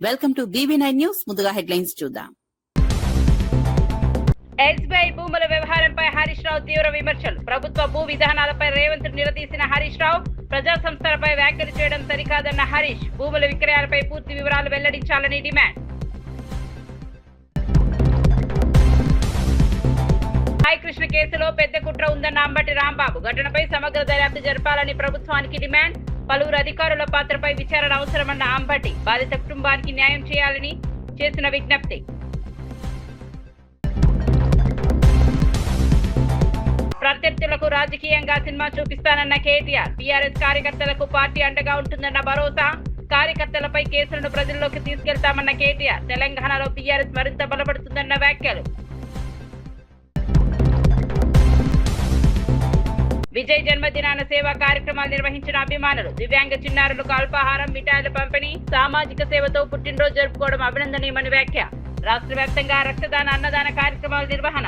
Welcome to BB9 news. ముందుగా headlines చూద్దాం. SBI భూముల వ్యవహారంపై హరీష్ రావు తీవ్ర విమర్శలు. ప్రభుత్వ భూ విధానాలపై రేవంత్ నిలదీసిన హరీష్ రావు ప్రజా సంస్థలపై వ్యాఖ్యలు చేయడం సరికాదన్న హరీష్. భూముల విక్రయాలపై పూర్తి వివరాలు వెల్లడించాలని డిమాండ్. సాయికృష్ణ కేసులో పెద్ద కుట్ర ఉందన్న అంబటి రాంబాబు. ఘటనపై సమగ్ర దర్యాప్తు జరపాలని ప్రభుత్వానికి డిమాండ్. పలువురు అధికారుల పాత్రపై విచారణ అవసరమన్న అంబటి. బాధిత కుటుంబానికి న్యాయం చేయాలని చేసిన విజ్ఞప్తి. ప్రత్యర్థులకు రాజకీయంగా సినిమా చూపిస్తానన్న కేటీఆర్. టీఆర్ఎస్ కార్యకర్తలకు పార్టీ అండగా ఉంటుందన్న భరోసా. కార్యకర్తలపై కేసులను ప్రజల్లోకి తీసుకెళ్తామన్న కేటీఆర్. తెలంగాణలో టీఆర్ఎస్ మరింత బలపడుతుందన్న వ్యాఖ్యలు. విజయ్ జన్మదినాన సేవా కార్యక్రమాలు నిర్వహించిన అభిమానులు. దివ్యాంగ చిన్నారులకు అల్పాహారం, మిఠాయిల పంపిణీ. సామాజిక సేవతో పుట్టినరోజు జరుపుకోవడం అభినందనీయమని వ్యాఖ్య. రాష్ట్ర వ్యాప్తంగా రక్తదాన, అన్నదాన కార్యక్రమాల నిర్వహణ.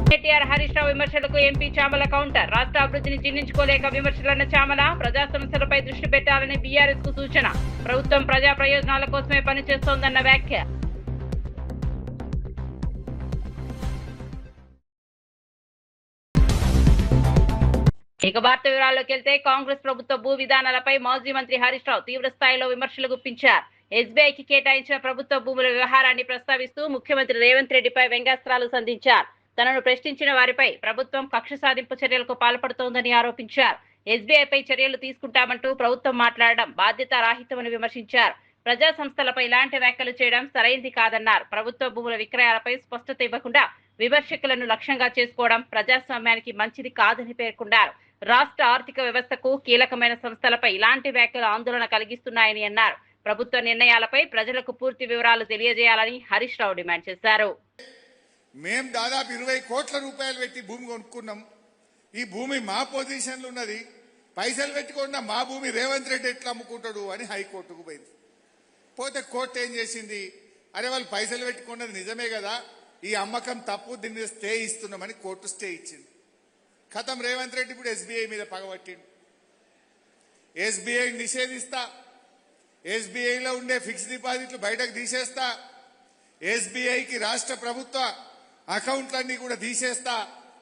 కేటీఆర్ హరీష్ రావు విమర్శలకు ఎంపీ చామల కౌంటర్. రాష్ట్ర అభివృద్ధిని జీర్ణించుకోలేక విమర్శలన్న చామల. ప్రజా సమస్యలపై దృష్టి పెట్టాలని బీఆర్ఎస్ కు సూచన. ప్రభుత్వం ప్రజా ప్రయోజనాల కోసమే పనిచేస్తోందన్న వ్యాఖ్య. ఇక వార్త వివరాల్లోకి వెళ్తే, కాంగ్రెస్ ప్రభుత్వ భూ విధానాలపై మాజీ మంత్రి హరీష్ రావు తీవ్ర స్థాయిలో విమర్శలు గుప్పించారు. ఎస్బీఐకి కేటాయించిన ప్రభుత్వ భూముల వ్యవహారాన్ని ప్రస్తావిస్తూ ముఖ్యమంత్రి రేవంత్ రెడ్డిపై వ్యంగ్యాస్త్రాలు సంధించారు. తనను ప్రశ్నించిన వారిపై ప్రభుత్వం కక్ష సాధింపు చర్యలకు పాల్పడుతోందని ఆరోపించారు. ఎస్బీఐపై చర్యలు తీసుకుంటామంటూ ప్రభుత్వం మాట్లాడడం బాధ్యతారాహిత్యమని విమర్శించారు. ప్రజా సంస్థలపై ఇలాంటి వ్యాఖ్యలు చేయడం సరైంది కాదన్నారు. ప్రభుత్వ భూముల విక్రయాలపై స్పష్టత ఇవ్వకుండా విమర్శకులను లక్ష్యంగా చేసుకోవడం ప్రజాస్వామ్యానికి మంచిది కాదని పేర్కొన్నారు. రాష్ట్ర ఆర్థిక వ్యవస్థకు కీలకమైన సంస్థలపై ఇలాంటి వ్యాఖ్యలు ఆందోళన కలిగిస్తున్నాయని అన్నారు. ప్రభుత్వ నిర్ణయాలపై ప్రజలకు పూర్తి వివరాలు తెలియజేయాలని హరీష్ రావు డిమాండ్ చేశారు. మేం దాదాపు 20 కోట్ల రూపాయలు పెట్టి భూమి కొనుక్కున్నాం. ఈ భూమి మా పొజిషన్లో ఉన్నది. పైసలు పెట్టుకున్న మా భూమి రేవంత్ రెడ్డి ఎట్లా అమ్ముకుంటాడు అని హైకోర్టుకు పోయింది. పోతే కోర్టు ఏం చేసింది, అరే వాళ్ళు పైసలు పెట్టుకున్నది నిజమే కదా, ఈ అమ్మకం తప్పు, దీన్ని స్టే ఇస్తున్నామని కోర్టు స్టే ఇచ్చింది. ఖతం రేవంత్ రెడ్డి ఇప్పుడు ఎస్బీఐ మీద పగబట్టిండు. ఎస్బీఐ నిషేధిస్తా, ఎస్బీఐలో ఉండే ఫిక్స్డ్ డిపాజిట్లు బయటకు తీసేస్తా, ఎస్బీఐకి రాష్ట్ర ప్రభుత్వ అకౌంట్లన్నీ కూడా తీసేస్తా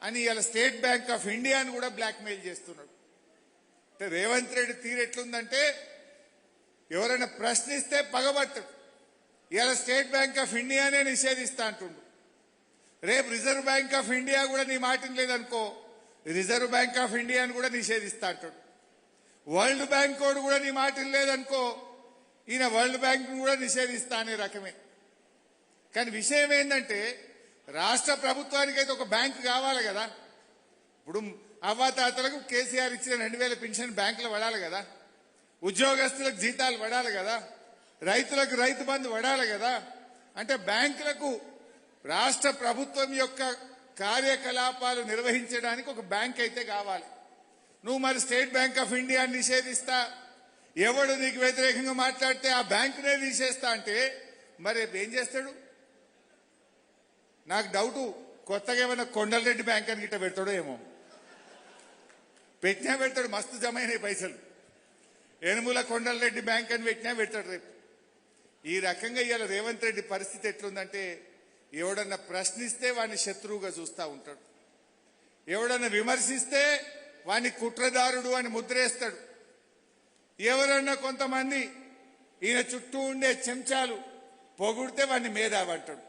అని ఇలా స్టేట్ బ్యాంక్ ఆఫ్ ఇండియాను కూడా బ్లాక్మెయిల్ చేస్తున్నాడు. అంటే రేవంత్ రెడ్డి తీరు ఎట్లుందంటే, ఎవరైనా ప్రశ్నిస్తే పగబట్టడు. ఇలా స్టేట్ బ్యాంక్ ఆఫ్ ఇండియానే నిషేధిస్తా అంటుండు. రేపు రిజర్వ్ బ్యాంక్ ఆఫ్ ఇండియా కూడా నీ మాట లేదనుకో, రిజర్వ్ బ్యాంక్ ఆఫ్ ఇండియాను కూడా నిషేధిస్తా అంటాడు. వరల్డ్ బ్యాంక్ కోడ్ కూడా నీ మాట లేదనుకో, ఈయన వరల్డ్ బ్యాంక్ కూడా నిషేధిస్తా అనే రకమే. కానీ విషయం ఏంటంటే, రాష్ట్ర ప్రభుత్వానికైతే ఒక బ్యాంకు కావాలి కదా. ఇప్పుడు అవ్వాతాతలకు కేసీఆర్ ఇచ్చిన 2000 పెన్షన్ బ్యాంకులో పడాలి కదా, ఉద్యోగస్తులకు జీతాలు పడాలి కదా, రైతులకు రైతు బంధు పడాలి కదా. అంటే బ్యాంకులకు రాష్ట్ర ప్రభుత్వం యొక్క కార్యకలాపాలు నిర్వహించడానికి ఒక బ్యాంక్ అయితే కావాలి. నువ్వు మరి స్టేట్ బ్యాంక్ ఆఫ్ ఇండియా నిషేధిస్తా, ఎవడు నీకు వ్యతిరేకంగా మాట్లాడితే ఆ బ్యాంకునే తీసేస్తా అంటే మరి ఏం చేస్తాడు? నాకు డౌటు, కొత్తగా ఏమైనా కొండలరెడ్డి బ్యాంక్ అని గిట్ట పెడతాడో ఏమో. పెట్టినా పెడతాడు, మస్తు జమ అయినాయి పైసలు. ఎనుముల కొండలరెడ్డి బ్యాంక్ అని పెట్టినా పెడతాడు రేపు. ఈ రకంగా ఇవాళ రేవంత్ రెడ్డి పరిస్థితి ఎట్లుందంటే, ఎవడన్నా ప్రశ్నిస్తే వాడిని శత్రువుగా చూస్తూ ఉంటాడు, ఎవడన్నా విమర్శిస్తే వాడిని కుట్రదారుడు అని ముద్రేస్తాడు, ఎవరన్నా కొంతమంది ఈయన చుట్టూ ఉండే చెంచాలు పొగుడితే వాడిని మేధావంటాడు.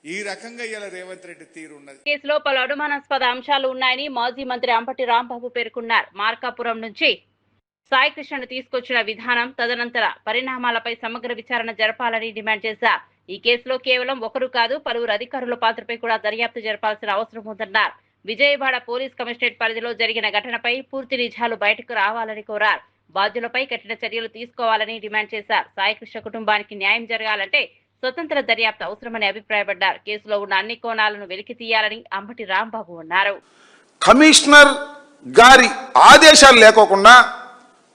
ఈ రకంగా ఇవాళ రేవంత్ రెడ్డి తీరు ఉన్నది. కేసులో పలు అనుమానాస్పద అంశాలు ఉన్నాయని మాజీ మంత్రి అంబటి రాంబాబు పేర్కొన్నారు. మార్కాపురం నుంచి సాయికృష్ణను తీసుకొచ్చిన విధానం, తదనంతర పరిణామాలపై సమగ్ర విచారణ జరపాలని డిమాండ్ చేశారు. ఈ కేసులో కేవలం ఒకరు కాదు, పలువురు అధికారుల పాత్రపై కూడా దర్యాప్తు జరపాల్సిన అవసరం ఉందన్నారు. విజయవాడ పోలీస్ కమిషనరేట్ పరిధిలో జరిగిన ఘటనపై పూర్తి నిజాలు బయటకు రావాలని కోరారు. బాధ్యులపై కఠిన చర్యలు తీసుకోవాలని డిమాండ్ చేశారు. సాయికృష్ణ కుటుంబానికి న్యాయం జరగాలంటే స్వతంత్ర దర్యాప్తు అవసరమని అభిప్రాయపడ్డారు. కేసులో ఉన్న అన్ని కోణాలను వెలికి తీయాలని అంబటి రాంబాబు అన్నారు. కమిషనర్ గారి ఆదేశాలు లేకోకుండా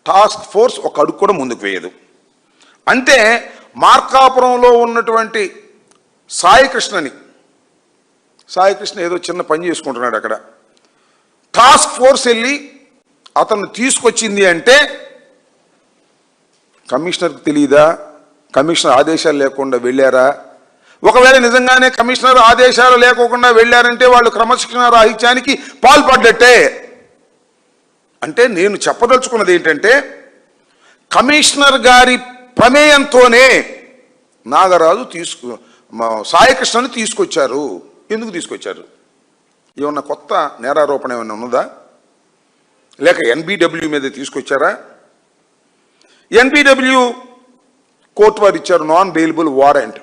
టాస్క్ ఫోర్స్ ఒక అడుగు కూడా ముందుకు వేయదు. అంటే మార్కాపురంలో ఉన్నటువంటి సాయికృష్ణ ఏదో చిన్న పని చేసుకుంటున్నాడు. అక్కడ టాస్క్ ఫోర్స్ వెళ్ళి అతను తీసుకొచ్చింది అంటే కమిషనర్కి తెలియదా? కమిషనర్ ఆదేశాలు లేకుండా వెళ్ళారా? ఒకవేళ నిజంగానే కమిషనర్ ఆదేశాలు లేకోకుండా వెళ్ళారంటే వాళ్ళు క్రమశిక్షణ రాహిత్యానికి పాల్పడ్డట్టే. అంటే నేను చెప్పదలుచుకున్నది ఏంటంటే కమిషనర్ గారి ప్రమేయంతోనే నాగరాజు సాయికృష్ణని తీసుకొచ్చారు. ఎందుకు తీసుకొచ్చారు? ఏమన్నా కొత్త నేరారోపణ ఏమన్నా ఉన్నదా? లేక ఎన్బిడబ్ల్యూ మీద తీసుకొచ్చారా? ఎన్బిడబ్ల్యూ కోర్టు వారు ఇచ్చారు నాన్ బెయిలబుల్ వారెంట్.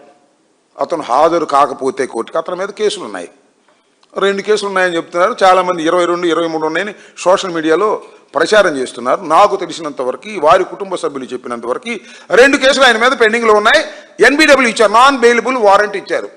అతను హాజరు కాకపోతే కోర్టుకి అతని మీద కేసులు ఉన్నాయి. 2 కేసులు ఉన్నాయని చెప్తున్నారు. చాలామంది 22, 23 ఉన్నాయని సోషల్ మీడియాలో ప్రచారం చేస్తున్నారు. నాకు తెలిసినంత వరకు, వారి కుటుంబ సభ్యులు చెప్పినంత వరకు 2 కేసులు ఆయన మీద పెండింగ్లో ఉన్నాయి. ఎన్బిడబ్ల్యూ ఇచ్చారు, నాన్ బెయిలబుల్ వారెంట్ ఇచ్చారు.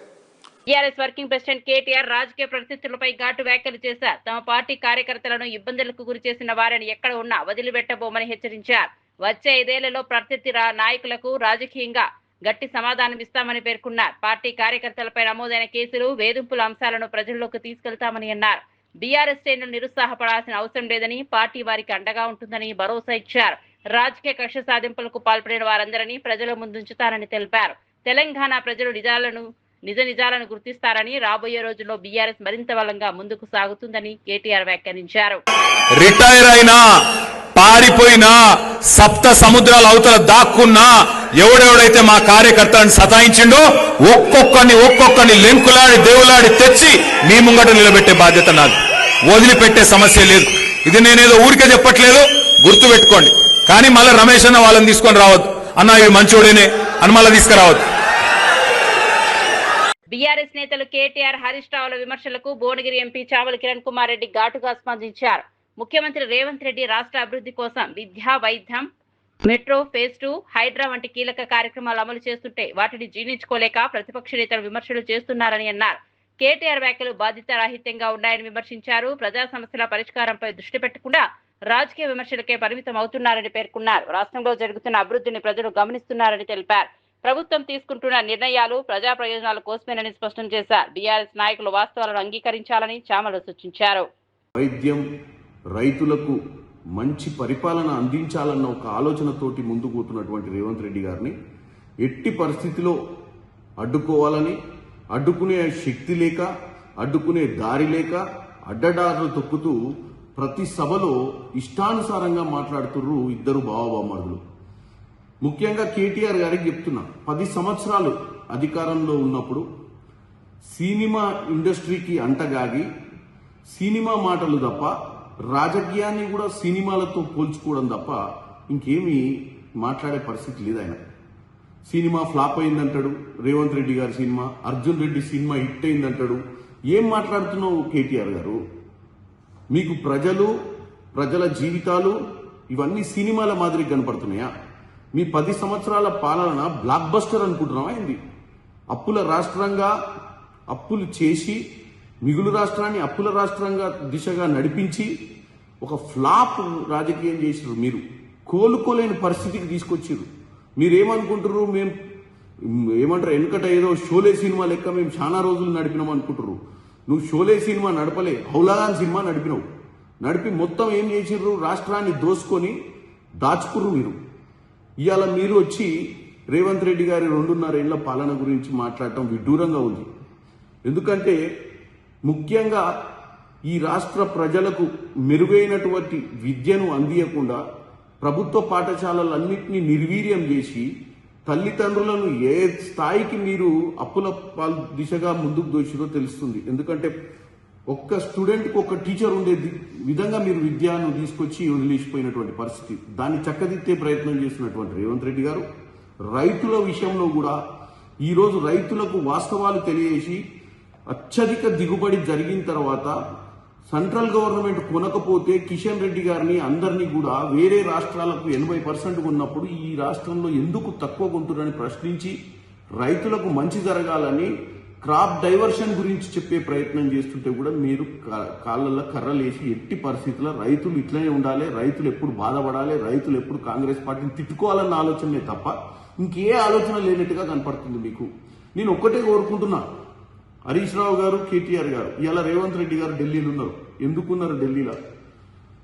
టీఆర్ఎస్ వర్కింగ్ ప్రెసిడెంట్ కేటీఆర్ రాజకీయ పరిస్థితులపై ఘాటు వ్యాఖ్యలు చేశారు. తమ పార్టీ కార్యకర్తలను ఇబ్బందులకు గురి చేసిన వారిని ఎక్కడ ఉన్నా వదిలిపెట్టబోమని హెచ్చరించారు. వచ్చే 5 ఏళ్లలో ప్రత్యర్థి నాయకులకు రాజకీయంగా గట్టి సమాధానమిస్తామని పేర్కొన్నారు. పార్టీ కార్యకర్తలపై నమోదైన కేసులు, వేధింపుల అంశాలను ప్రజల్లోకి తీసుకెళ్తామని అన్నారు. బీఆర్ఎస్ శ్రేణులు నిరుత్సాహపడాల్సిన అవసరం లేదని, పార్టీ వారికి అండగా ఉంటుందని భరోసా ఇచ్చారు. రాజకీయ కక్ష సాధింపులకు పాల్పడిన వారందరినీ ప్రజల ముందుంచుతారని తెలిపారు. తెలంగాణ ప్రజలు నిజ నిజాలను గుర్తిస్తారని, రాబోయే రోజుల్లో బీఆర్ఎస్ మరింత బలంగా ముందుకు సాగుతుందని కేటీఆర్ వ్యాఖ్యానించారు. రిటైర్ అయినా, పారిపోయినా, సప్త సముద్రాల అవతల దాక్కున్నా ఎవడెవడైతే మా కార్యకర్తలను సతాయించిండో ఒక్కొక్కరిని లెంకులాడి దేవులాడి తెచ్చి మీ ముంగట నిలబెట్టే బాధ్యత నాది. వదిలిపెట్టే సమస్య లేదు. ఇది నేనేదో ఊరికే చెప్పట్లేదు, గుర్తు పెట్టుకోండి. కానీ మళ్ళీ రమేష్ అన్న వాళ్ళని తీసుకొని రావద్దు. అన్న ఇవి మంచోడేనే అని మళ్ళీ తీసుకురావద్దు. బీఆర్ఎస్ నేతలు కేటీఆర్, హరీష్ రావుల విమర్శలకు భువనగిరి ఎంపీ చావల కిరణ్ కుమార్ రెడ్డి ఘాటుగా స్పందించారు. ముఖ్యమంత్రి రేవంత్ రెడ్డి రాష్ట్ర అభివృద్ధి కోసం విద్య, వైద్యం, మెట్రో, ఫేజ్ 2, హైడ్రా వంటి కీలక కార్యక్రమాలు అమలు చేస్తుంటే వాటిని జీర్ణించుకోలేక ప్రతిపక్ష నేతలు విమర్శలు చేస్తున్నారని అన్నారు. కేటీఆర్ వ్యాఖ్యలు బాధ్యతారాహిత్యంగా ఉన్నాయని విమర్శించారు. ప్రజా సమస్యల పరిష్కారంపై దృష్టి పెట్టకుండా రాజకీయ విమర్శలకే పరిమితం అవుతున్నారని పేర్కొన్నారు. రాష్ట్రంలో జరుగుతున్న అభివృద్ధిని ప్రజలు గమనిస్తున్నారని తెలిపారు. ప్రభుత్వం తీసుకుంటున్న నిర్ణయాలు ప్రజా ప్రయోజనాల కోసమేనని స్పష్టం చేశారు. బీఆర్ఎస్ నాయకులు వాస్తవాలను అంగీకరించాలని చామల సూచించారు. వైద్యం, రైతులకు మంచి పరిపాలన అందించాలన్న ఒక ఆలోచనతోటి ముందుకు పోతున్నటువంటి రేవంత్ రెడ్డి గారిని ఎట్టి పరిస్థితిలో అడ్డుకోవాలని, అడ్డుకునే శక్తి లేక, అడ్డుకునే దారి లేక అడ్డదారులు తొక్కుతూ ప్రతి సభలో ఇష్టానుసారంగా మాట్లాడుతుర్రు ఇద్దరు బావబామరుదులు. ముఖ్యంగా కేటీఆర్ గారికి చెప్తున్నా, 10 సంవత్సరాలు అధికారంలో ఉన్నప్పుడు సినిమా ఇండస్ట్రీకి అంటగాగి సినిమా మాటలు తప్ప, రాజకీయాన్ని కూడా సినిమాలతో పోల్చుకోవడం తప్ప ఇంకేమీ మాట్లాడే పరిస్థితి లేదు. ఆయన సినిమా ఫ్లాప్ అయిందంటాడు, రేవంత్ రెడ్డి గారి cinema, Arjun Reddy cinema hit అయిందంటాడు. ఏం మాట్లాడుతున్నావు కేటీఆర్ గారు? మీకు ప్రజల జీవితాలు ఇవన్నీ సినిమాల మాదిరి కనపడుతున్నాయా? మీ 10 సంవత్సరాల పాలన బ్లాక్ బస్టర్ అనుకుంటున్నావా? ఏంది? అప్పుల రాష్ట్రంగా అప్పులు చేసి మిగులు రాష్ట్రాన్ని అప్పుల రాష్ట్రంగా దిశగా నడిపించి ఒక ఫ్లాప్ రాజకీయం చేసిరు. మీరు కోలుకోలేని పరిస్థితికి తీసుకొచ్చిర్రు. మీరేమనుకుంటారు? మేము ఏమంటారు, వెనుకట ఏదో షోలే సినిమా లెక్క మేము చాలా రోజులు నడిపినాం అనుకుంటారు. నువ్వు షోలే సినిమా నడపలే, హౌలాగాన్ సినిమా నడిపినావు. నడిపి మొత్తం ఏం చేసిర్రు? రాష్ట్రాన్ని దోసుకొని దాచుకుర్రు మీరు. ఇవాళ మీరు వచ్చి రేవంత్ రెడ్డి గారి 2.5 ఏళ్ల పాలన గురించి మాట్లాడటం విడ్డూరంగా ఉంది. ఎందుకంటే ముఖ్యంగా ఈ రాష్ట్ర ప్రజలకు మెరుగైనటువంటి విద్యను అందియకుండా ప్రభుత్వ పాఠశాలలన్నింటినీ నిర్వీర్యం చేసి తల్లిదండ్రులను ఏ స్థాయికి మీరు అప్పుల దిశగా ముందుకు దోషిరో తెలుస్తుంది. ఎందుకంటే ఒక్క స్టూడెంట్కి ఒక టీచర్ ఉండే విధంగా మీరు విద్యను తీసుకొచ్చి వదిలేసిపోయినటువంటి పరిస్థితి. దాన్ని చక్కదిద్దే ప్రయత్నం చేసినటువంటి రేవంత్ రెడ్డి గారు రైతుల విషయంలో కూడా ఈరోజు రైతులకు వాస్తవాలు తెలియజేసి అత్యధిక దిగుబడి జరిగిన తర్వాత సెంట్రల్ గవర్నమెంట్ కొనకపోతే కిషన్ రెడ్డి గారిని అందరినీ కూడా వేరే రాష్ట్రాలకు 80% ఉన్నప్పుడు ఈ రాష్ట్రంలో ఎందుకు తక్కువ కొంటున్నారని ప్రశ్నించి రైతులకు మంచి జరగాలని క్రాప్ డైవర్షన్ గురించి చెప్పే ప్రయత్నం చేస్తుంటే కూడా మీరు కాళ్ళల్లో కర్రలేసి ఎట్టి పరిస్థితుల్లో రైతులు ఇట్లనే ఉండాలి, రైతులు ఎప్పుడు బాధపడాలి, రైతులు ఎప్పుడు కాంగ్రెస్ పార్టీని తిట్టుకోవాలన్న ఆలోచనే తప్ప ఇంకే ఆలోచన లేనట్టుగా కనపడుతుంది మీకు. నేను ఒక్కటే కోరుకుంటున్నా, హరీష్ రావు గారు, కేటీఆర్ గారు, ఇలా రేవంత్ రెడ్డి గారు ఢిల్లీలో ఉన్నారు. ఎందుకున్నారు ఢిల్లీలో?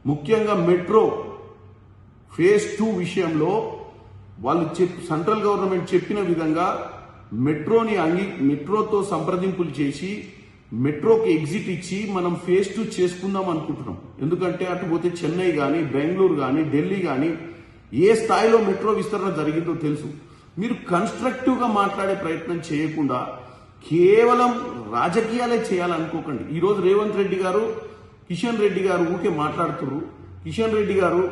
ముఖ్యంగా మెట్రో ఫేజ్ 2 విషయంలో వాళ్ళు సెంట్రల్ గవర్నమెంట్ చెప్పిన విధంగా మెట్రోతో సంప్రదింపులు చేసి మెట్రోకి ఎగ్జిట్ ఇచ్చి మనం ఫేజ్ 2 చేసుకుందాం అనుకుంటున్నాం. ఎందుకంటే అటు పోతే చెన్నై కానీ, బెంగళూరు కానీ, ఢిల్లీ కానీ ఏ స్థాయిలో మెట్రో విస్తరణ జరిగిందో తెలుసు. మీరు కన్స్ట్రక్టివ్గా మాట్లాడే ప్రయత్నం చేయకుండా కేవలం రాజకీయాలే చేయాలనుకోకండి. ఈరోజు రేవంత్ రెడ్డి గారు, కిషన్ రెడ్డి గారు ఊకే మాట్లాడుతున్నారు. కిషన్ రెడ్డి గారు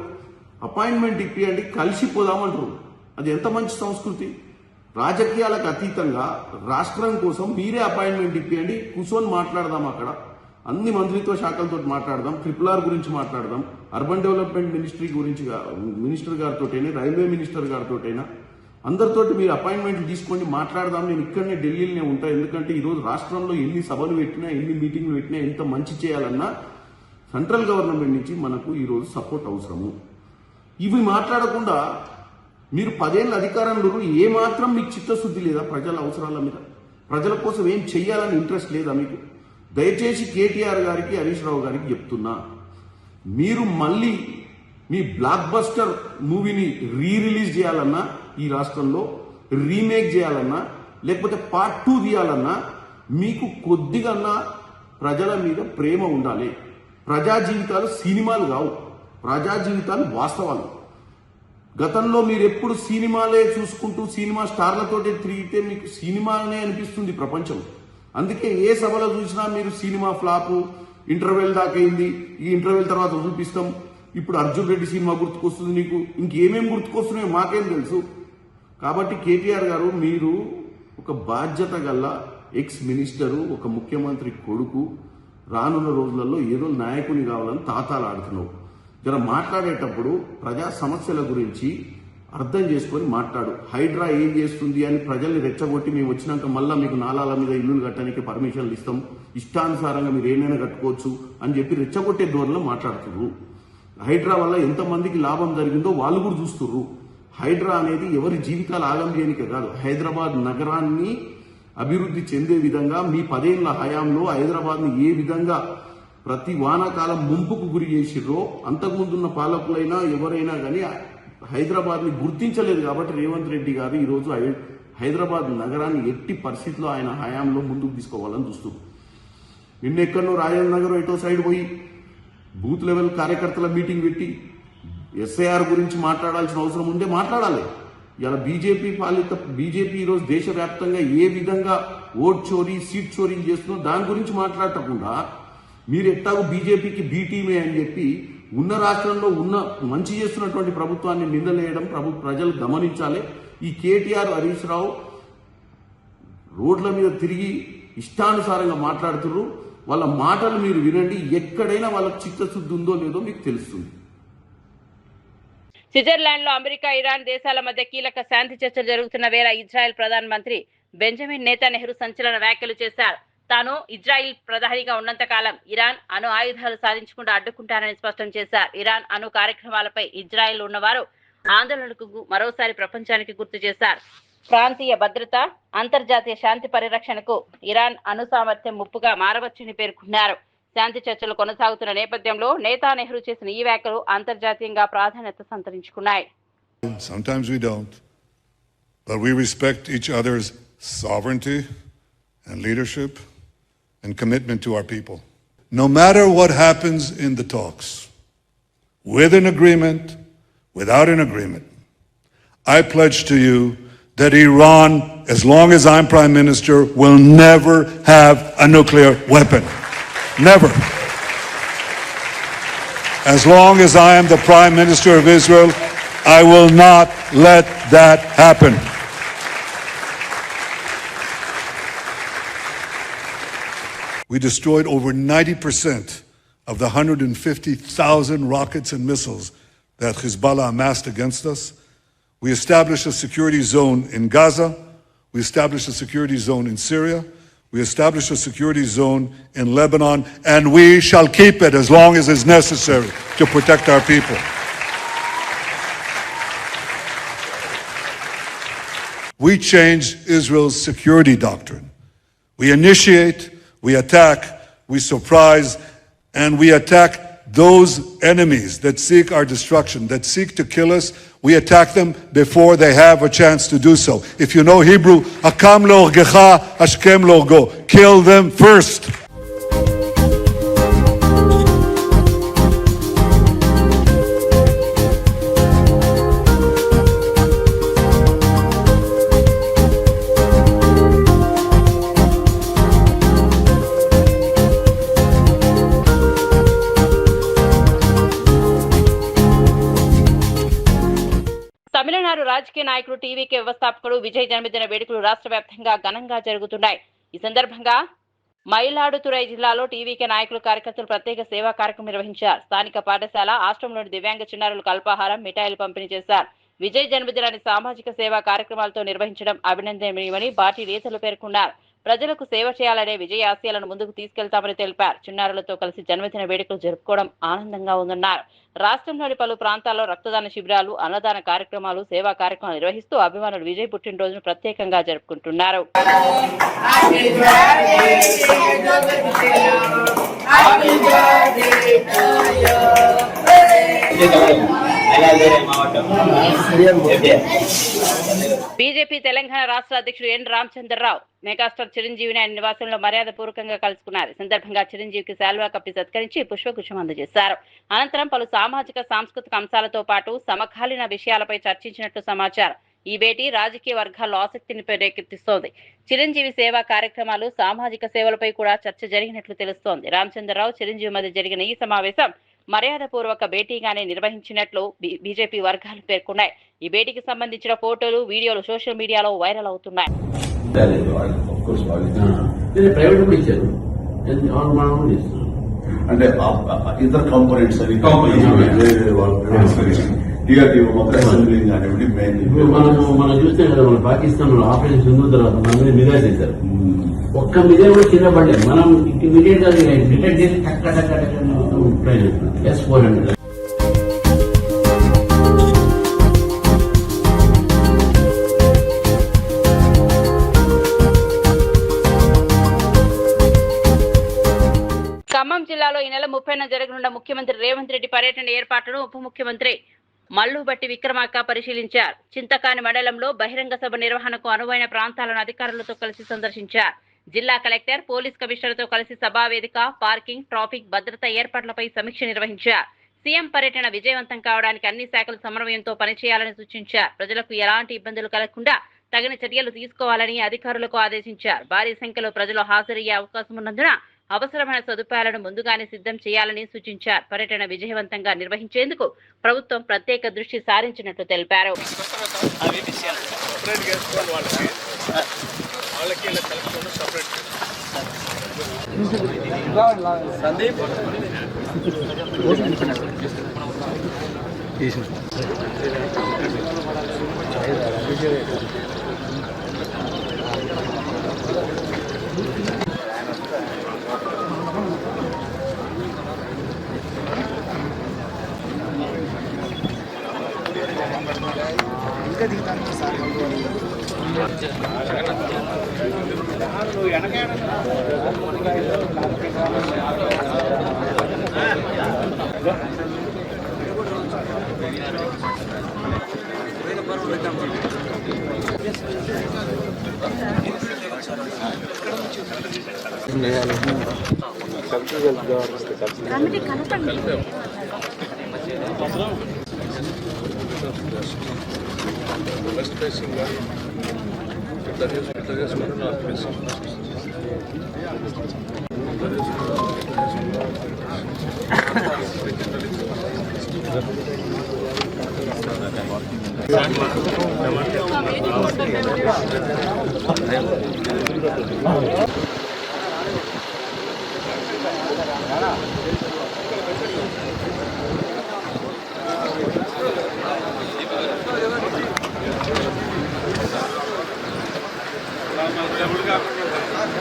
అపాయింట్మెంట్ ఇప్పియండి, కలిసిపోదామంటారు. అది ఎంత మంచి సంస్కృతి. రాజకీయాలకు అతీతంగా రాష్ట్రం కోసం మీరే అపాయింట్మెంట్ ఇప్పియండి, కూర్చొని మాట్లాడదాం. అక్కడ అన్ని మంత్రిత్వ శాఖలతో మాట్లాడదాం, RRR గురించి మాట్లాడదాం, అర్బన్ డెవలప్మెంట్ మినిస్టర్ గారితోటైనా, రైల్వే మినిస్టర్ గారితోటైనా అందరితోటి మీరు అపాయింట్మెంట్ తీసుకోండి, మాట్లాడదాం. నేను ఇక్కడనే ఢిల్లీలోనే ఉంటా. ఎందుకంటే ఈరోజు రాష్ట్రంలో ఎన్ని సభలు పెట్టినా, ఎన్ని మీటింగ్లు పెట్టినా, ఎంత మంచి చేయాలన్నా సెంట్రల్ గవర్నమెంట్ నుంచి మనకు ఈరోజు సపోర్ట్ అవసరము. ఇవి మాట్లాడకుండా మీరు 10 ఏళ్ళ అధికారంలో ఏమాత్రం మీకు చిత్తశుద్ధి లేదా? ప్రజల అవసరాల మీద, ప్రజల కోసం ఏం చెయ్యాలని ఇంట్రెస్ట్ లేదా మీకు? దయచేసి కేటీఆర్ గారికి, హరీష్ రావు గారికి చెప్తున్నా, మీరు మళ్ళీ మీ బ్లాక్ బస్టర్ మూవీని రిలీజ్ చేయాలన్నా, ఈ రాష్ట్రంలో రీమేక్ చేయాలన్నా, లేకపోతే పార్ట్ 2 తీయాలన్నా మీకు కొద్దిగా ప్రజల మీద ప్రేమ ఉండాలి. ప్రజా జీవితాలు సినిమాలు కావు, ప్రజా జీవితాలు వాస్తవాలు. గతంలో మీరు ఎప్పుడు సినిమాలే చూసుకుంటూ సినిమా స్టార్లతోటి తిరిగితే మీకు సినిమానే అనిపిస్తుంది ప్రపంచం. అందుకే ఏ సభలో చూసినా మీరు సినిమా ఫ్లాపు, ఇంటర్వెల్ దాకైంది, ఈ ఇంటర్వెల్ తర్వాత చూపిస్తాం, ఇప్పుడు అర్జున్ రెడ్డి సినిమా గుర్తుకొస్తుంది, నీకు ఇంకేమేమి గుర్తుకొస్తున్నాయో మాకేం తెలుసు. కాబట్టి కేటీఆర్ గారు, మీరు ఒక బాధ్యత గల ఎక్స్ మినిస్టరు, ఒక ముఖ్యమంత్రి కొడుకు, రానున్న రోజులలో ఏదో నాయకుని కావాలని తాతాలాడుతున్నావు. జర మాట్లాడేటప్పుడు ప్రజా సమస్యల గురించి అర్థం చేసుకొని మాట్లాడు. హైడ్రా ఏం చేస్తుంది అని ప్రజల్ని రెచ్చగొట్టి మేము వచ్చినాక మళ్ళీ మీకు నాలాల మీద ఇల్లులు కట్టడానికి పర్మిషన్లు ఇస్తాం, ఇష్టానుసారంగా మీరు ఏమైనా కట్టుకోవచ్చు అని చెప్పి రెచ్చగొట్టే ధోరణిలో మాట్లాడుతున్నారు. హైడ్రా వల్ల ఎంతమందికి లాభం జరిగిందో వాళ్ళు కూడా చూస్తున్నారు. హైడ్రా అనేది ఎవరి జీవితాలు ఆగం చేయనికే కాదు, హైదరాబాద్ నగరాన్ని అభివృద్ధి చెందే విధంగా మీ 10 ఏళ్ల హయాంలో హైదరాబాద్ని ఏ విధంగా ప్రతి వానాకాలం ముంపుకు గురి చేసిర్రో, అంతకుముందున్న పాలకులైనా ఎవరైనా కానీ హైదరాబాద్ని గుర్తించలేదు. కాబట్టి రేవంత్ రెడ్డి గారు ఈరోజు హైదరాబాద్ నగరాన్ని ఎట్టి పరిస్థితిలో ఆయన హయాంలో ముందుకు తీసుకోవాలని చూస్తున్నారు. నిన్నెక్కడో రాజేంద్ర నగర్ ఎటో సైడ్ పోయి బూత్ లెవెల్ కార్యకర్తల మీటింగ్ పెట్టి SIR గురించి మాట్లాడాల్సిన అవసరం ఉంటే మాట్లాడాలి. ఇలా బీజేపీ ఈరోజు దేశవ్యాప్తంగా ఏ విధంగా ఓట్ చోరీ, సీట్ చోరీలు చేస్తుందో దాని గురించి మాట్లాడకుండా మీరు ఎట్టాగో బీజేపీకి బీ టీమే అని చెప్పి ఉన్న రాష్ట్రంలో ఉన్న మంచి చేస్తున్నటువంటి ప్రభుత్వాన్ని నిందలేయడం ప్రజలు గమనించాలి. ఈ కేటీఆర్, హరీష్ రావు రోడ్ల మీద తిరిగి ఇష్టానుసారంగా మాట్లాడుతున్నారు. వాళ్ళ మాటలు మీరు వినండి, ఎక్కడైనా వాళ్ళకి చిత్తశుద్ధి ఉందో లేదో మీకు తెలుస్తుంది. స్విట్జర్లాండ్ లో అమెరికా, ఇరాన్ దేశాల మధ్య కీలక శాంతి చర్చలు జరుగుతున్న వేళ ఇజ్రాయెల్ ప్రధానమంత్రి బెంజమిన్ నేతన్యాహు సంచలన వ్యాఖ్యలు చేశారు. తాను ఇజ్రాయిల్ ప్రధానిగా ఉన్నంత కాలం ఇరాన్ అణు ఆయుధాలు సాధించకుండా అడ్డుకుంటానని స్పష్టం చేశారు. ఇరాన్ అణు కార్యక్రమాలపై ఇజ్రాయెల్ ఉన్నవారు ఆందోళనకు మరోసారి ప్రపంచానికి గుర్తు చేశారు. ప్రాంతీయ భద్రత, అంతర్జాతీయ శాంతి పరిరక్షణకు ఇరాన్ అణు సామర్థ్యం ముప్పుగా మారవచ్చని పేర్కొన్నారు. శాంతి చర్చలు కొనసాగుతున్న నేపథ్యంలో నేతన్యాహు చేసిన ఈ వ్యాఖ్యలు అంతర్జాతీయంగా ప్రాధాన్యత సంతరించుకున్నాయి. Sometimes we don't, but we respect each other's sovereignty and leadership and commitment to our people. No matter what happens in the talks, with an agreement, without an agreement, I pledge to you that Iran, as long as I'm Prime Minister, will never have a nuclear weapon. Never. As long as I am the Prime Minister of Israel, I will not let that happen. We destroyed over 90% of the 150,000 rockets and missiles that Hezbollah amassed against us. We established a security zone in Gaza. We established a security zone in Syria. We established a security zone in Lebanon, and we shall keep it as long as is necessary to protect our people. We changed Israel's security doctrine. We initiate, we attack, we surprise, and we attack those enemies that seek our destruction, that seek to kill us, we attack them before they have a chance to do so. If you know Hebrew, Akam leorgecha, Ashkem leorgo. Kill them first. Tamil Nadu రాజకీయ నాయకుడు TVK వ్యవస్థాపకుడు విజయ్ జన్మదిన వేడుకలు రాష్ట్ర వ్యాప్తంగా ఘనంగా జరుగుతున్నాయి. ఈ సందర్భంగా మయిలాడుతురై జిల్లాలో టీవీకే నాయకులు కార్యకర్తలు ప్రత్యేక సేవా కార్యక్రమం నిర్వహించారు. స్థానిక పాఠశాల ఆశ్రమంలోని దివ్యాంగ చిన్నారులకు అల్పాహారం, మిఠాయిలు పంపిణీ చేశారు. విజయ్ జన్మదినాన్ని సామాజిక సేవా కార్యక్రమాలతో నిర్వహించడం అభినందనీయమని పార్టీ నేతలు పేర్కొన్నారు. ప్రజలకు సేవ చేయాలనే విజయ ఆశయాలను ముందుకు తీసుకెళ్తామని తెలిపారు. చిన్నారులతో కలిసి జన్మదిన వేడుకలు జరుపుకోవడం ఆనందంగా ఉందన్నారు. రాష్ట్రంలోని పలు ప్రాంతాల్లో రక్తదాన శిబిరాలు, అన్నదాన కార్యక్రమాలు, సేవా కార్యక్రమాలు నిర్వహిస్తూ అభిమానులు విజయ్ పుట్టినరోజును ప్రత్యేకంగా జరుపుకుంటున్నారు. బీజేపీ తెలంగాణ రాష్ట్ర అధ్యక్షుడు ఎన్ రామచంద్రరావు మెగాస్టార్ చిరంజీవిని ఆయన నివాసంలో మర్యాదపూర్వకంగా కలుసుకున్నారు. ఈ సందర్భంగా చిరంజీవికి శాల్వా కప్పి సత్కరించి పుష్పగుచ్చం అందజేశారు. అనంతరం పలు సామాజిక సాంస్కృతిక అంశాలతో పాటు సమకాలీన విషయాలపై చర్చించినట్లు సమాచారం. ఈ భేటీ రాజకీయ వర్గాల్లో ఆసక్తిని రేకెత్తిస్తోంది. చిరంజీవి సేవా కార్యక్రమాలు, సామాజిక సేవలపై కూడా చర్చ జరిగినట్లు తెలుస్తోంది. రామచంద్రరావు, చిరంజీవి మధ్య జరిగిన ఈ సమావేశం మర్యాదపూర్వక భేటీగానే నిర్వహించినట్లు బీజేపీ వర్గాలు పేర్కొన్నాయి. ఈ భేటీకి సంబంధించిన ఫోటోలు, వీడియోలు సోషల్ మీడియాలో వైరల్ అవుతున్నాయి. అంటే ఇతర కాంపోనెంట్స్ అని మనం చూస్తే కదా, మన పాకిస్తాన్ లో ఆపరేషన్ సింధు తర్వాత మన మీద మిజైల్ చేశారు. ఒక్క మిజైల్ కూడా కింద పడలేదు. మనం ఇమీడియట్ గా డిటెక్ట్ చేసి టక్ టక్ టక్ ట్రై చేస్తున్నాం. S-400 ఖమ్మం జిల్లాలో ఈ నెల 30న జరగనున్న ముఖ్యమంత్రి రేవంత్ రెడ్డి పర్యటన ఏర్పాట్లను ఉప ముఖ్యమంత్రి మల్లుబట్టి విక్రమార్క పరిశీలించారు. చింతకాని మండలంలో బహిరంగ సభ నిర్వహణకు అనువైన ప్రాంతాలను అధికారులతో కలిసి సందర్శించారు. జిల్లా కలెక్టర్, పోలీస్ కమిషనర్తో కలిసి సభా వేదిక, పార్కింగ్, ట్రాఫిక్ భద్రతా ఏర్పాట్లపై సమీక్ష నిర్వహించారు. సీఎం పర్యటన విజయవంతం కావడానికి అన్ని శాఖలు సమన్వయంతో పనిచేయాలని సూచించారు. ప్రజలకు ఎలాంటి ఇబ్బందులు కలగకుండా తగిన చర్యలు తీసుకోవాలని అధికారులకు ఆదేశించారు. భారీ సంఖ్యలో ప్రజలు హాజరయ్యే అవకాశం ఉన్నందున అవసరమైన సదుపాయాలను ముందుగానే సిద్ధం చేయాలని సూచించారు. పర్యటన విజయవంతంగా నిర్వహించేందుకు ప్రభుత్వం ప్రత్యేక దృష్టి సారించినట్లు తెలిపారు.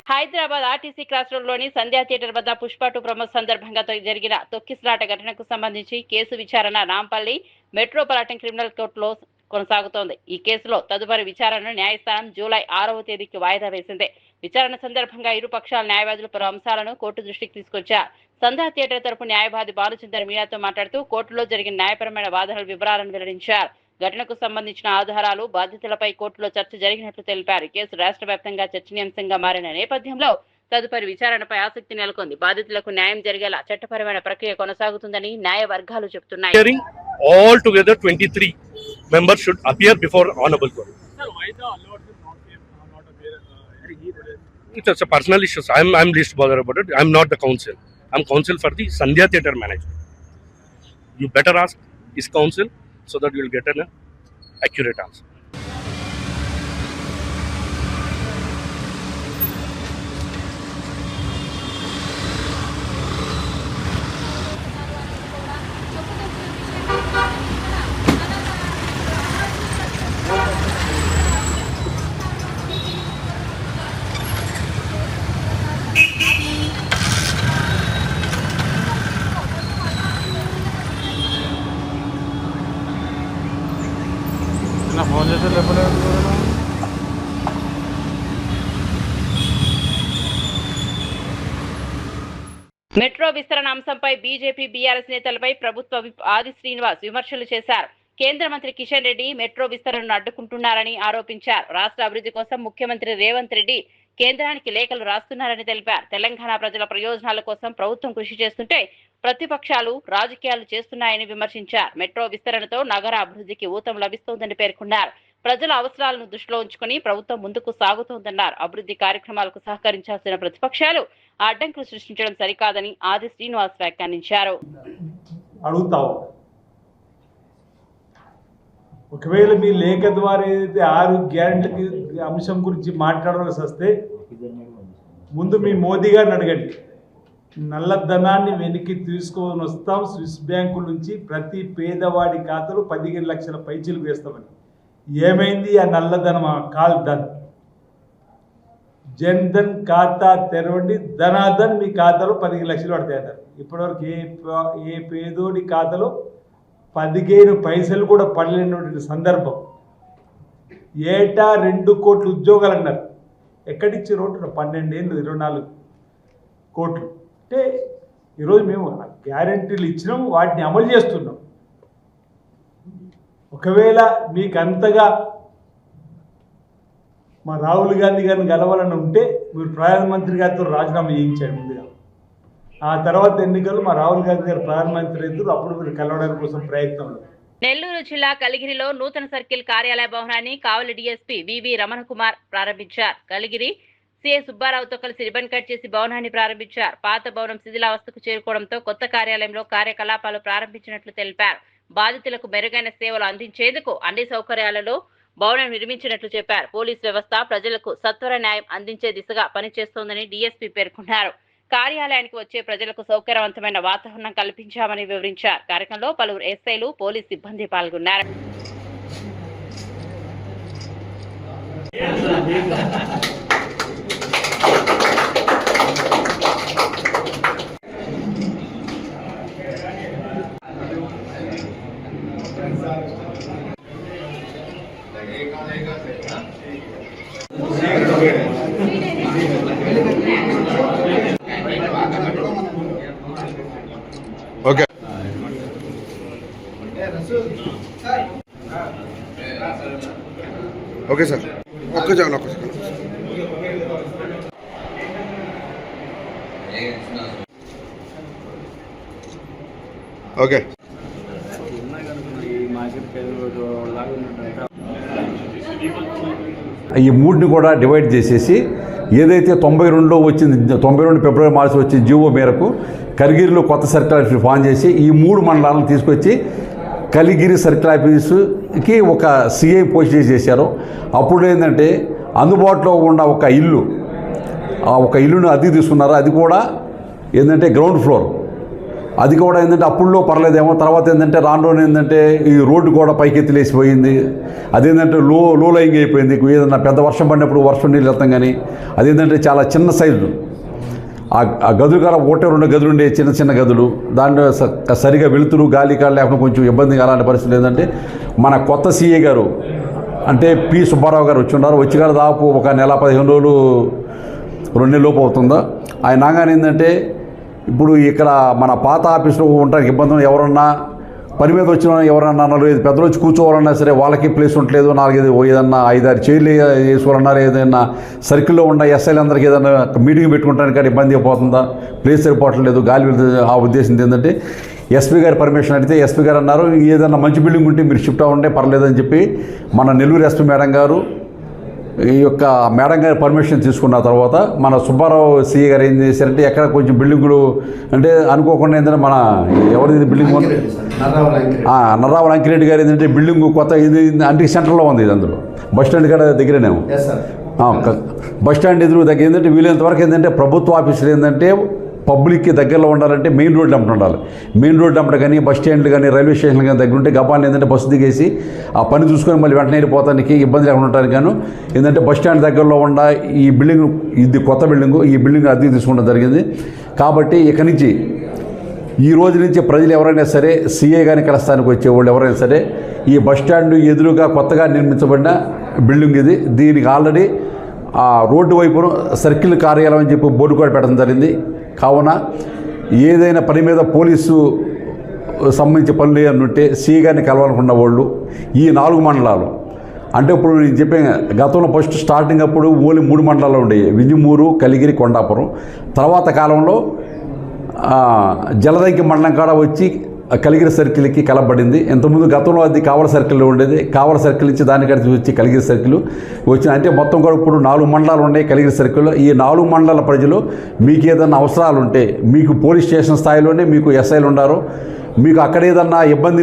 హైదరాబాద్ ఆర్టీసీ క్రాస్ రోడ్ లోని సంధ్యా థియేటర్ వద్ద పుష్ప 2 ప్రమోద్ సందర్భంగా జరిగిన తొక్కిసలాట ఘటనకు సంబంధించి కేసు విచారణ నాంపల్లి మెట్రోపాలిటన్ క్రిమినల్ కోర్టులో కొనసాగుతోంది. ఈ కేసులో తదుపరి విచారణను న్యాయస్థానం జూలై 6వ తేదీకి వాయిదా వేసింది. విచారణ సందర్భంగా ఇరు పక్షాల న్యాయవాదులు పలు అంశాలను కోర్టు దృష్టికి తీసుకొచ్చారు. సంధ్యా థియేటర్ తరపు న్యాయవాది బాలచందర్ మీడియాతో మాట్లాడుతూ కోర్టులో జరిగిన న్యాయపరమైన వాదనల వివరాలను వెల్లడించారు. ఘటనకు సంబంధించిన ఆధారాలు, బాధ్యతలపై కోర్టులో చర్చ జరిగినట్లు తెలిపారు. కేసు రాష్ట్ర వ్యాప్తంగా చర్చనీయాంశంగా మారిన నేపథ్యంలో తదుపరి విచారణపై ఆసక్తి నెలకొంది. బాధితులకు న్యాయం జరిగేలా చట్టపరమైన ప్రక్రియ కొనసాగుతుందని న్యాయ వర్గాలు చెబుతున్నాయి. All together 23 members should appear before honorable court. Sir, why the Allu Arjun not appear? It's a personal issue. I'm least bothered about it. I'm not the counsel. I'm counsel for the Sandhya Theatre management. You better ask his counsel so that you'll get an accurate answer. Metro విస్తరణ అంశంపై BJP, BRS నేతలపై ప్రభుత్వ whip ఆది శ్రీనివాస్ విమర్శలు చేశారు. కేంద్ర మంత్రి Kishan Reddy metro విస్తరణను అడ్డుకుంటున్నారని ఆరోపించారు. రాష్ట్ర అభివృద్ధి కోసం ముఖ్యమంత్రి రేవంత్ రెడ్డి కేంద్రానికి లేఖలు రాస్తున్నారని తెలిపారు. తెలంగాణ ప్రజల ప్రయోజనాల కోసం ప్రభుత్వం కృషి చేస్తుంటే ప్రతిపక్షాలు రాజకీయాలు చేస్తున్నాయని విమర్శించారు. మెట్రో విస్తరణతో నగర అభివృద్ధికి ఊతం లభిస్తోందని పేర్కొన్నారు. ప్రజల అవసరాలను దృష్టిలో ఉంచుకుని ప్రభుత్వం ముందుకు సాగుతోందన్నారు. అభివృద్ధి కార్యక్రమాలకు సహకరించాల్సిన ప్రతిపక్షాలు అడ్డంకులు సృష్టించడం సరికాదని ఆది శ్రీనివాస్ వ్యాఖ్యానించారు. అడుగుతావు, ఒకవేళ మీ లేఖ ద్వారా ఏదైతే 6 గ్యారెంటీలకి అంశం గురించి మాట్లాడవలసి వస్తే ముందు మీ మోదీ గారిని అడగండి. నల్లధనాన్ని వెనక్కి తీసుకొని వస్తాం, స్విస్ బ్యాంకుల నుంచి ప్రతి పేదవాడి ఖాతాలో 15 లక్షల పైచీలు వేస్తామని. ఏమైంది ఆ నల్లధనం? Call done. జన్ ధన్ ఖాతా తెరవండి, ధనాధన్ మీ ఖాతాలో 15 లక్షలు పడతాయి అన్నారు. ఇప్పటివరకు ఏ పేదోడి ఖాతాలో 15 పైసలు కూడా పడలేనటువంటి సందర్భం. ఏటా 2 కోట్ల ఉద్యోగాలు అన్నారు. ఎక్కడిచ్చి రోడ్డు 12 ఏళ్ళు 24 కోట్లు. అంటే ఈరోజు మేము గ్యారెంటీలు ఇచ్చినాం, వాటిని అమలు చేస్తున్నాం. ఒకవేళ మీకు అంతగా మా రాహుల్ గాంధీ గారిని గెలవాలని ఉంటే మీరు ప్రధానమంత్రి గారితో రాజీనామా చేయించాడు ముందుగా. ఆ తర్వాత ఎన్నికలు మా రాహుల్ గాంధీ గారు ప్రధానమంత్రి అయితే అప్పుడు మీరు కలవడానికి కోసం ప్రయత్నంలో. నెల్లూరు జిల్లా కలిగిరిలో నూతన సర్కిల్ కార్యాలయ భవనాన్ని కావలి డీఎస్పీ వివి రమణ కుమార్ ప్రారంభించారు. కలిగిరి సిఐ సుబ్బారావుతో కలిసి రిబన్ కట్ చేసి భవనాన్ని ప్రారంభించారు. పాత భవనం శిథిలావస్థకు చేరుకోవడంతో కొత్త కార్యాలయంలో కార్యకలాపాలు ప్రారంభించినట్లు తెలిపారు. బాధితులకు మెరుగైన సేవలు అందించేందుకు అన్ని సౌకర్యాలలో భవనం నిర్మించినట్లు చెప్పారు. పోలీస్ వ్యవస్థ ప్రజలకు సత్వర న్యాయం అందించే దిశగా పనిచేస్తోందని డీఎస్పీ పేర్కొన్నారు. కార్యాలయానికి వచ్చే ప్రజలకు సౌకర్యవంతమైన వాతావరణం కల్పించామని వివరించారు. కార్యక్రమంలో పలువురు ఎస్ఐలు, పోలీస్ సిబ్బంది పాల్గొన్నారు. ఓకే ఓకే సార్, ఒక్క సెకండ్. ఓకే ఈ మూడుని కూడా డివైడ్ చేసేసి ఏదైతే 92లో వచ్చింది, 92 ఫిబ్రవరి మార్చి వచ్చిన జీవో మేరకు కలిగిరిలో కొత్త సర్కిల్ ఆఫీస్ ఫామ్ చేసి ఈ 3 మండలాలను తీసుకొచ్చి కలిగిరి సర్కిల్ ఆఫీసుకి ఒక సిఐ పోస్ట్ చేశారు. అప్పుడు ఏంటంటే అందుబాటులో ఉన్న ఒక ఇల్లు, ఆ ఒక ఇల్లును అద్దెకి తీసుకున్నారు. అది కూడా ఏంటంటే గ్రౌండ్ ఫ్లోర్. అది కూడా ఏంటంటే అప్పుడులో పర్లేదేమో, తర్వాత ఏంటంటే రాను ఏంటంటే ఈ రోడ్డు కూడా పైకెత్తిలేసిపోయింది. అదేంటంటే లో లైంగ్ అయిపోయింది. ఏదన్నా పెద్ద వర్షం పడినప్పుడు వర్షం నీళ్ళు వెళ్తాం, కానీ అదేంటంటే చాలా చిన్న సైజు. ఆ గదులు కూడా 1-2 గదులు ఉండే చిన్న గదులు. దాంట్లో సరిగా వెలుతురు గాలి కాడ లేకుండా కొంచెం ఇబ్బందిగా అలాంటి పరిస్థితులు. ఏంటంటే మన కొత్త సీఏ గారు అంటే పి సుబ్బారావు గారు వచ్చి ఉన్నారు. వచ్చి గారు దాదాపు ఒక నెల 15 రోజులు 2 నెలల లోపు అవుతుందా. ఆయన నాగానే ఏంటంటే ఇప్పుడు ఇక్కడ మన పాత ఆఫీసులో ఉండడానికి ఇబ్బందులు, ఎవరన్నా పని మీద వచ్చిన ఎవరన్నా నలుగురు పెద్దలు వచ్చి కూర్చోవాలన్నా సరే వాళ్ళకి ప్లేస్ ఉండలేదు. 4-5 ఏదన్నా 5-6 చైర్లు వేసుకోవాలన్నారు. ఏదైనా సర్కిల్లో ఉన్న ఎస్ఐలందరికీ ఏదైనా మీటింగ్ పెట్టుకుంటానికి కానీ ఇబ్బంది అయిపోతుందా, ప్లేస్ సరిపోవట్లేదు, గాలి. ఆ ఉద్దేశం ఏంటంటే ఎస్పీ గారి పర్మిషన్ అడిగితే ఎస్పీ గారు అన్నారు ఏదైనా మంచి బిల్డింగ్ ఉంటే మీరు షిఫ్ట్ అవ్వండి పర్లేదని చెప్పి మన నెల్లూరు ఎస్పీ మేడం గారు ఈ యొక్క మేడం గారి పర్మిషన్ తీసుకున్న తర్వాత మన సుబ్బారావు సిఏ గారు ఏం చేశారంటే ఎక్కడ కొంచెం బిల్డింగులు అంటే అనుకోకుండా ఏంటంటే మన ఎవరిది బిల్డింగ్ నర్రావుల అంకిరెడ్డి గారు ఏంటంటే బిల్డింగ్ కొత్త ఇది అంటే సెంటర్లో ఉంది. ఇది అందులో బస్ స్టాండ్ కాడ దగ్గరేనేమో బస్ స్టాండ్ ఎదురు దగ్గర ఏంటంటే వీలైనంత వరకు ఏంటంటే ప్రభుత్వ ఆఫీసులు ఏంటంటే పబ్లిక్కి దగ్గరలో ఉండాలంటే మెయిన్ రోడ్లు అమ్మట ఉండాలి. మెయిన్ రోడ్లు అమ్మట కానీ బస్ స్టాండ్లు కానీ రైల్వే స్టేషన్లు కానీ దగ్గర ఉంటే గబాన్ని ఏంటంటే బస్సు దిగేసి ఆ పని చూసుకొని మళ్ళీ వెంటనే వెళ్ళిపోతానికి ఇబ్బంది లేకుండా ఉండడానికి గాను ఏంటంటే బస్ స్టాండ్ దగ్గరలో ఉన్న ఈ బిల్డింగ్, ఇది కొత్త బిల్డింగు, ఈ బిల్డింగ్ అద్దెకి తీసుకోవడం జరిగింది. కాబట్టి ఇక నుంచి ఈ రోజు నుంచి ప్రజలు ఎవరైనా సరే సీఏ గారిని కలస్తానికి వచ్చేవాళ్ళు ఎవరైనా సరే ఈ బస్ స్టాండ్ ఎదురుగా కొత్తగా నిర్మించబడిన బిల్డింగ్ ఇది. దీనికి ఆల్రెడీ ఆ రోడ్డు వైపును సర్కిల్ కార్యాలయం అని చెప్పి బోర్డు కూడా పెట్టడం జరిగింది. కావున ఏదైనా పని మీద పోలీసు సంబంధించి పనులు ఏమన్నుంటే సీఏ గారిని కలవాలనుకున్న వాళ్ళు ఈ 4 మండలాలు అంటే ఇప్పుడు నేను చెప్పాను గతంలో ఫస్ట్ స్టార్టింగ్ అప్పుడు ఓన్లీ 3 మండలాలు ఉండేవి, వింజమూరు, కలిగిరి, కొండాపురం. తర్వాత కాలంలో జలదంకి మండలం కాడ వచ్చి కలిగిరి సర్కిల్కి కలపబడింది. ఇంతకుముందు గతంలో అది కావల సర్కిల్లో ఉండేది. కావల సర్కిల్ నుంచి దానికడిచి వచ్చి కలిగిరి సర్కిల్ వచ్చిన అంటే మొత్తం కూడా ఇప్పుడు 4 మండలాలు ఉన్నాయి కలిగిరి సర్కిల్లో. ఈ 4 మండలాల ప్రజలు మీకు ఏదైనా అవసరాలు ఉంటే మీకు పోలీస్ స్టేషన్ స్థాయిలోనే మీకు ఎస్ఐలు ఉన్నారు. మీకు అక్కడ ఏదన్నా ఇబ్బంది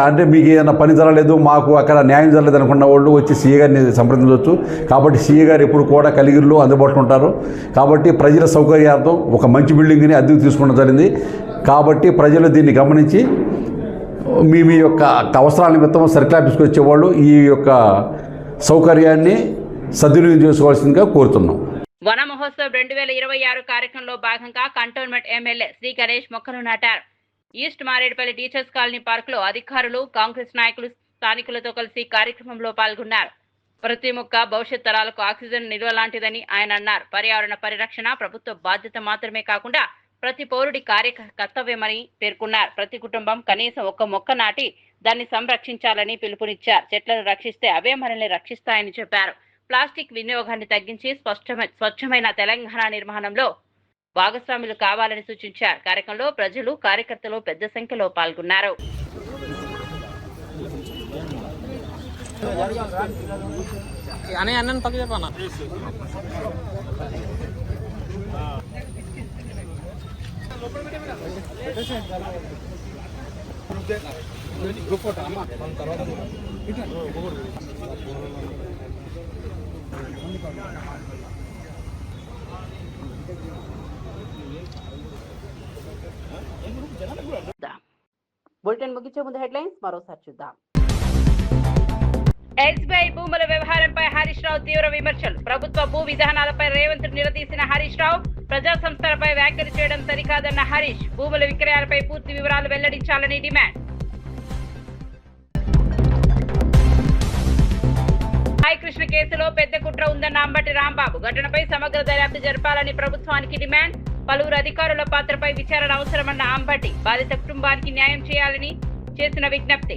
అంటే మీకు ఏదైనా పని జరగలేదు, మాకు అక్కడ న్యాయం జరగలేదు అనుకున్న వాళ్ళు వచ్చి సీఏ గారిని సంప్రదించవచ్చు. కాబట్టి సీఏ గారు ఎప్పుడు కూడా కలిగిరిలో అందుబాటులో ఉంటారు. కాబట్టి ప్రజల సౌకర్యార్థం ఒక మంచి బిల్డింగ్ని అద్దెకు తీసుకోవడం జరిగింది. కాబట్టి ప్రజలు దీన్ని గమనించి మీ యొక్క అవసరాల నిమిత్తం సర్కిల్ ఆఫీస్కి వచ్చేవాళ్ళు ఈ యొక్క సౌకర్యాన్ని సద్వినియోగం చేసుకోవాల్సిందిగా కోరుతున్నాం. వన మహోత్సవ్ 2026 కార్యక్రమంలో భాగంగా కంటోన్మెంట్ ఎమ్మెల్యే శ్రీ గణేష్ మొక్కలు నాటారు. ఈస్ట్ మారేడుపల్లి టీచర్స్ కాలనీ పార్కులో అధికారులు, కాంగ్రెస్ నాయకులు, స్థానికులతో కలిసి కార్యక్రమంలో పాల్గొన్నారు. ప్రతి మొక్క భవిష్యత్ తరాలకు ఆక్సిజన్ నిల్వ లాంటిదని ఆయన అన్నారు. పర్యావరణ పరిరక్షణ ప్రభుత్వ బాధ్యత మాత్రమే కాకుండా ప్రతి పౌరుడి కర్తవ్యమని పేర్కొన్నారు. ప్రతి కుటుంబం కనీసం 1 మొక్క నాటి దాన్ని సంరక్షించాలని పిలుపునిచ్చారు. చెట్లను రక్షిస్తే అవే మనల్ని రక్షిస్తాయని చెప్పారు. ప్లాస్టిక్ వినియోగాన్ని తగ్గించి స్వచ్ఛమైన తెలంగాణ నిర్మాణంలో భాగస్వాములు కావాలని సూచించారు. కార్యక్రమంలో ప్రజలు, కార్యకర్తలు పెద్ద సంఖ్యలో పాల్గొన్నారు. బులెటిన్ ముగించే ముందు హెడ్లైన్స్ మరోసారి చూద్దాం. ఎస్బీఐ భూముల వ్యవహారంపై హరీష్ రావు తీవ్ర విమర్శలు. ప్రభుత్వ భూ విధానాలపై రేవంత్ నిలదీసిన హరీష్ రావు ప్రజా సంస్థలపై వ్యాఖ్యలు చేయడం సరికాదన్న హరీష్. భూముల విక్రయాలపై పూర్తి వివరాలు వెల్లడించాలని డిమాండ్. సాయికృష్ణ కేసులో పెద్ద కుట్ర ఉందన్న అంబటి రాంబాబు. ఘటనపై సమగ్ర దర్యాప్తు జరపాలని ప్రభుత్వానికి డిమాండ్. పలువురు అధికారుల పాత్రపై విచారణ అవసరమన్న అంబటి. బాధిత కుటుంబానికి న్యాయం చేయాలని చేసిన విజ్ఞప్తి.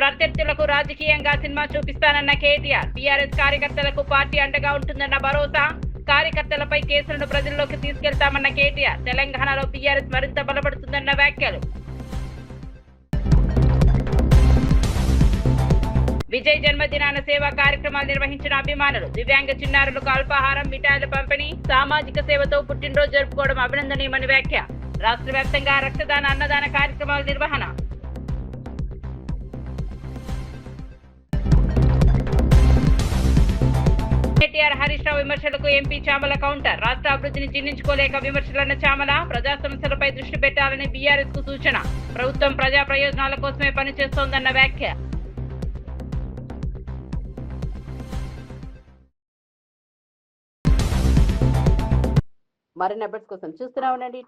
ప్రత్యర్థులకు రాజకీయంగా సినిమా చూపిస్తానన్న కేటీఆర్. టీఆర్ఎస్ కార్యకర్తలకు పార్టీ అండగా ఉంటుందన్న భరోసా. కార్యకర్తలపై కేసులను ప్రజల్లోకి తీసుకెళ్తామన్న కేటీఆర్. తెలంగాణలో టీఆర్ఎస్ మరింత బలపడుతుందన్న వ్యాఖ్యలు. విజయ్ జన్మదినాన సేవా కార్యక్రమాలు నిర్వహించిన అభిమానులు. దివ్యాంగ చిన్నారులకు అల్పాహారం, మిఠాయిల పంపిణీ, సామాజిక సేవతో పుట్టినరోజు జరుపుకోవడం అభినందనీయమని వ్యాఖ్య. రాష్ట్ర వ్యాప్తంగా రక్తదాన, అన్నదాన కార్యక్రమాల నిర్వహణ. కేటీఆర్ హరీష్ రావు విమర్శలకు ఎంపీ చామల కౌంటర్. రాష్ట్ర అభివృద్ధిని జీర్ణించుకోలేక విమర్శలన్న చామల. ప్రజా సమస్యలపై దృష్టి పెట్టాలని బీఆర్ఎస్ కు సూచన. ప్రభుత్వం ప్రజా ప్రయోజనాల కోసమే పనిచేస్తోందన్న వ్యాఖ్య. మరిన్ని అప్డేట్స్ కోసం చూస్తూనే ఉండండి.